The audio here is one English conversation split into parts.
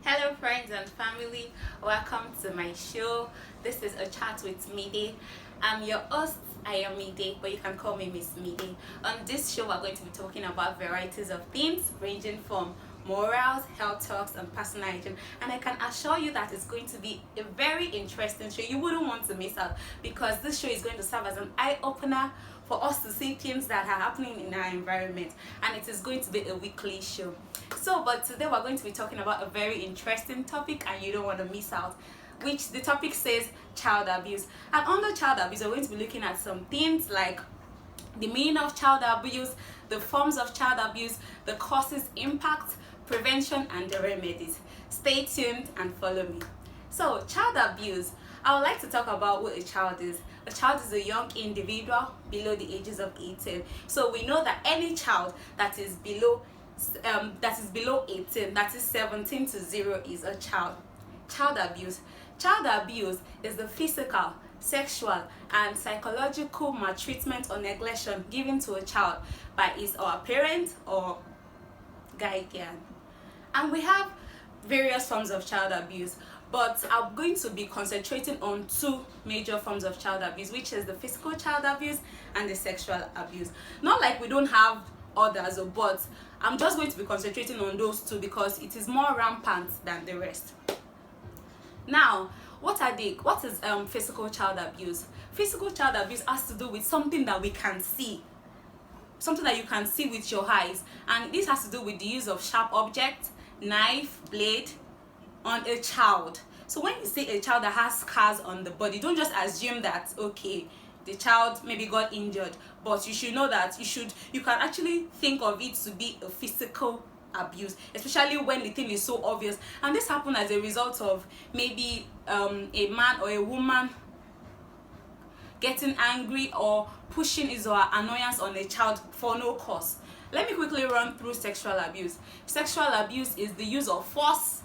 Hello friends and family, welcome to my show. This is a chat with Mide. I'm your host. I am Mide, but you can call me Miss Mide. On this show we're going to be talking about varieties of themes ranging from morals, health talks and personal hygiene, and I can assure you that it's going to be a very interesting show. You wouldn't want to miss out because this show is going to serve as an eye-opener for us to see things that are happening in our environment, and it is going to be a weekly show. But today we're going to be talking about a very interesting topic and you don't want to miss out, which the topic says child abuse. And under child abuse we're going to be looking at some things like the meaning of child abuse, the forms of child abuse, the causes, impact, prevention and the remedies. Stay tuned and follow me. So child abuse, I would like to talk about what a child is. A child is a young individual below the ages of 18. So we know that any child that is below 18, that is 17 to 0, is a child. Child abuse is the physical, sexual and psychological maltreatment or neglection given to a child by his or her parent or guardian. And we have various forms of child abuse, but I'm going to be concentrating on two major forms of child abuse, which is the physical child abuse and the sexual abuse. Not like we don't have others, but I'm just going to be concentrating on those two because it is more rampant than the rest. Now, what is physical child abuse? Physical child abuse has to do with something that we can see, something that you can see with your eyes, and this has to do with the use of sharp objects, knife, blade on a child. So when you say a child that has scars on the body, don't just assume that okay, the child maybe got injured, but you should know that you can actually think of it to be a physical abuse, especially when the thing is so obvious. And this happened as a result of maybe a man or a woman getting angry or pushing his or her annoyance on a child for no cause. Let me quickly run through sexual abuse. Sexual abuse is the use of force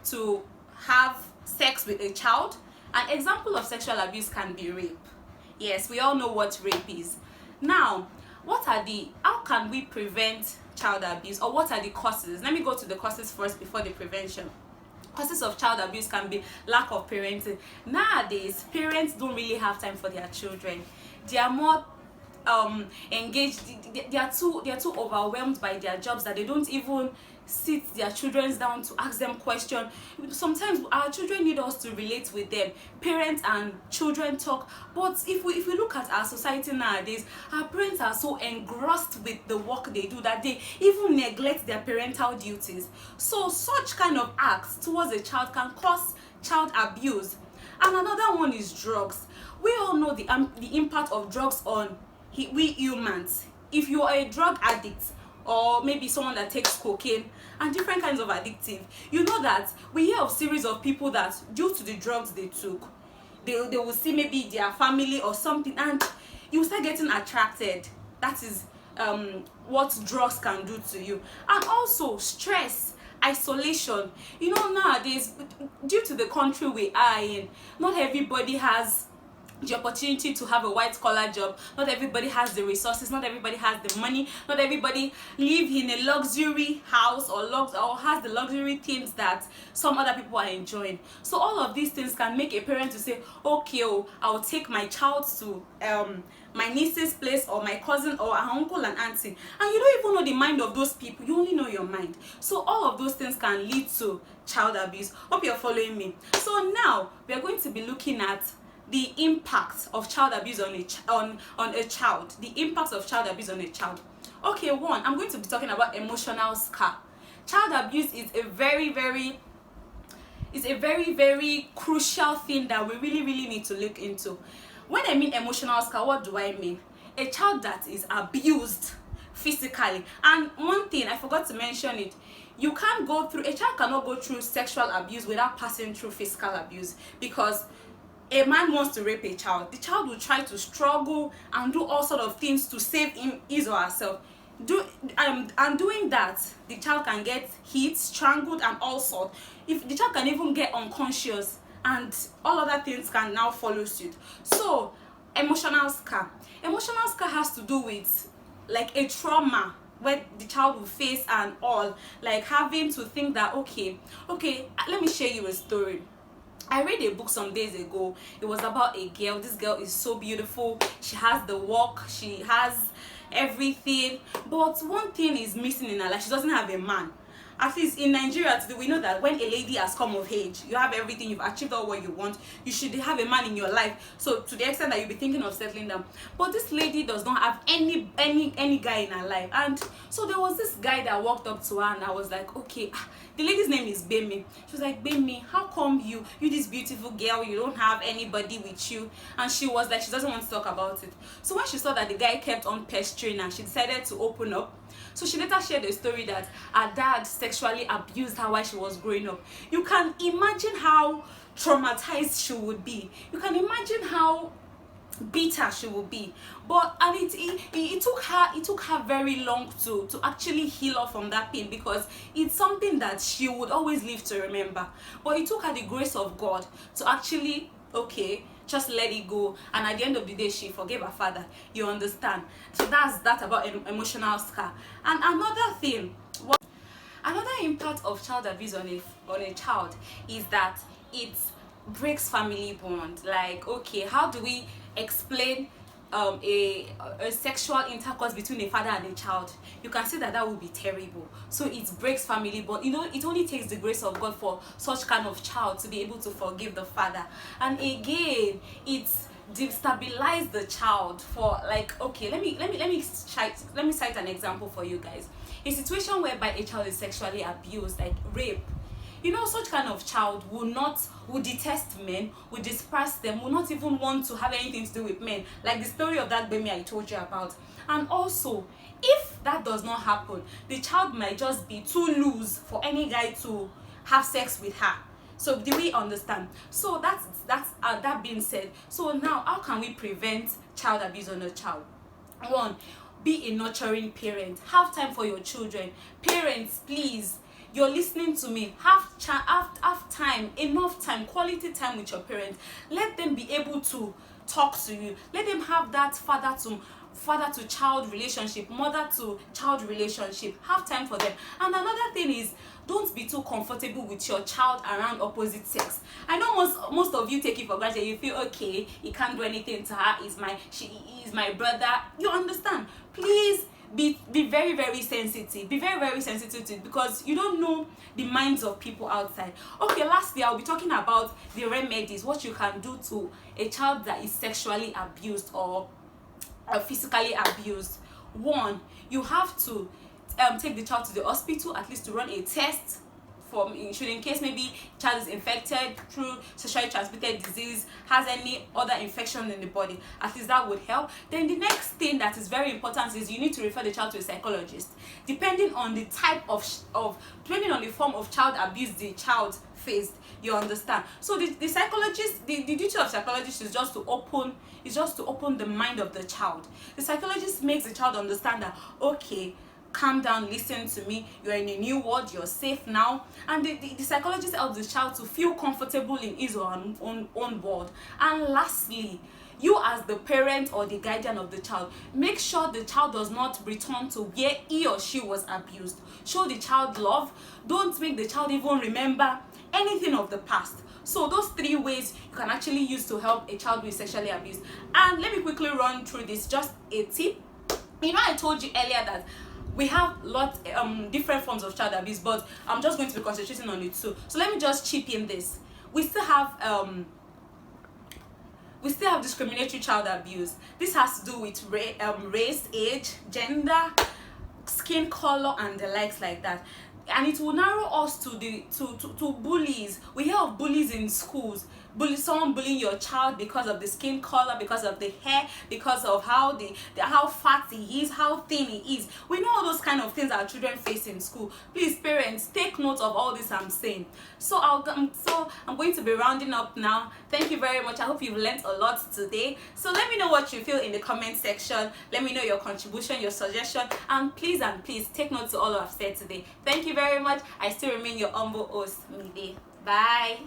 to have sex with a child. An example of sexual abuse can be rape. Yes, we all know what rape is. Now, how can we prevent child abuse, or what are the causes? Let me go to the causes first before the prevention. Causes of child abuse can be lack of parenting. Nowadays, parents don't really have time for their children. They are more engaged. They are too overwhelmed by their jobs that they don't even sit their children down to ask them questions. Sometimes our children need us to relate with them. Parents and children talk, but if we look at our society nowadays, our parents are so engrossed with the work they do that they even neglect their parental duties. So such kind of acts towards a child can cause child abuse. And another one is drugs. We all know the impact of drugs on we humans. If you are a drug addict, or maybe someone that takes cocaine and different kinds of addictive, you know that we hear of series of people that due to the drugs they took, they will see maybe their family or something, and you start getting attracted. That is what drugs can do to you. And also stress, isolation. You know, nowadays, due to the country we are in, not everybody has the opportunity to have a white collar job. Not everybody has the resources, not everybody has the money, not everybody live in a luxury house or has the luxury things that some other people are enjoying. So all of these things can make a parent to say, okay, I'll take my child to my niece's place or my cousin or her uncle and auntie, and you don't even know the mind of those people, you only know your mind. So all of those things can lead to child abuse. Hope you're following me. So now we are going to be looking at the impact of child abuse on a child. The impact of child abuse on a child. Okay, one, I'm going to be talking about emotional scar. Child abuse is a very, very crucial thing that we really need to look into. When I mean emotional scar, what do I mean? A child that is abused physically. And one thing I forgot to mention it, a child cannot go through sexual abuse without passing through physical abuse, because a man wants to rape a child, the child will try to struggle and do all sort of things to save his or herself. And doing that, the child can get hit, strangled and all sorts. If the child can even get unconscious, and all other things can now follow suit. So emotional scar has to do with like a trauma where the child will face and all, like having to think that okay, let me share you a story. I read a book some days ago. It was about a girl. This girl is so beautiful. She has the walk, she has everything, but one thing is missing in her life. She doesn't have a man. At least in Nigeria today, we know that when a lady has come of age, you have everything, you've achieved all what you want, you should have a man in your life, so to the extent that you'll be thinking of settling down. But this lady does not have any guy in her life. And so there was this guy that walked up to her, and I was like, okay, the lady's name is Bemi. She was like, Bemi, how come you this beautiful girl, you don't have anybody with you? And she was like, she doesn't want to talk about it. So when she saw that the guy kept on pestering her, she decided to open up. So she later shared a story that her dad sexually abused her while she was growing up. You can imagine how traumatized she would be. You can imagine how bitter she would be. But and it took her very long to actually heal her from that pain, because it's something that she would always live to remember. But it took her the grace of God to actually just let it go, and at the end of the day she forgave her father. You understand? So that's about an emotional scar. And another impact of child abuse on a child is that it breaks family bond. Like, okay, how do we explain a sexual intercourse between a father and a child? You can see that would be terrible. So it breaks family bond. It only takes the grace of God for such kind of child to be able to forgive the father. And again, it's destabilize the child. For like, okay, let me cite an example for you guys. A situation whereby a child is sexually abused, like rape. Such kind of child will detest men, will despise them, will not even want to have anything to do with men, like the story of that baby I told you about. And also, if that does not happen, the child might just be too loose for any guy to have sex with her. So do we understand? So that's that being said, so now how can we prevent child abuse on a child? One, be a nurturing parent. Have time for your children. Parents, please, you're listening to me, have time, enough time, quality time with your parents. Let them be able to talk to you. Let them have that father to child relationship, mother to child relationship. Have time for them. And another thing is, don't be too comfortable with your child around opposite sex. I know most of you take it for granted. You feel okay, he can't do anything to her, he is my brother. You understand? Please be very, very sensitive. Be very, very sensitive to it, because you don't know the minds of people outside. Okay, lastly, I'll be talking about the remedies, what you can do to a child that is sexually abused or physically abused. One, you have to take the child to the hospital, at least to run a test in case maybe child is infected through sexually transmitted disease, has any other infection in the body. At least that would help. Then the next thing that is very important is you need to refer the child to a psychologist, depending on the type depending on the form of child abuse the child faced. You understand? So the psychologist, the duty of psychologist is just to open the mind of the child. The psychologist makes the child understand that, okay, calm down, listen to me, you're in a new world, you're safe now. And the psychologist helps the child to feel comfortable in his or her own world. And lastly, you as the parent or the guardian of the child, make sure the child does not return to where he or she was abused. Show the child love. Don't make the child even remember anything of the past. So those 3 ways you can actually use to help a child who is sexually abused. And let me quickly run through this, just a tip. I told you earlier that we have different forms of child abuse, but I'm just going to be concentrating on it too. So let me just chip in this. We still have discriminatory child abuse. This has to do with race, age, gender, skin color, and the likes like that. And it will narrow us to bullies. We hear of bullies in schools. Someone bullying your child because of the skin color, because of the hair, because of how fat he is, how thin he is. We know all those kind of things our children face in school. Please, parents, take note of all this I'm saying. So I'm going to be rounding up now. Thank you very much. I hope you've learned a lot today. So let me know what you feel in the comment section. Let me know your contribution, your suggestion, and please take note to all I've said today. Thank you very much. I still remain your humble host, Mide. Bye.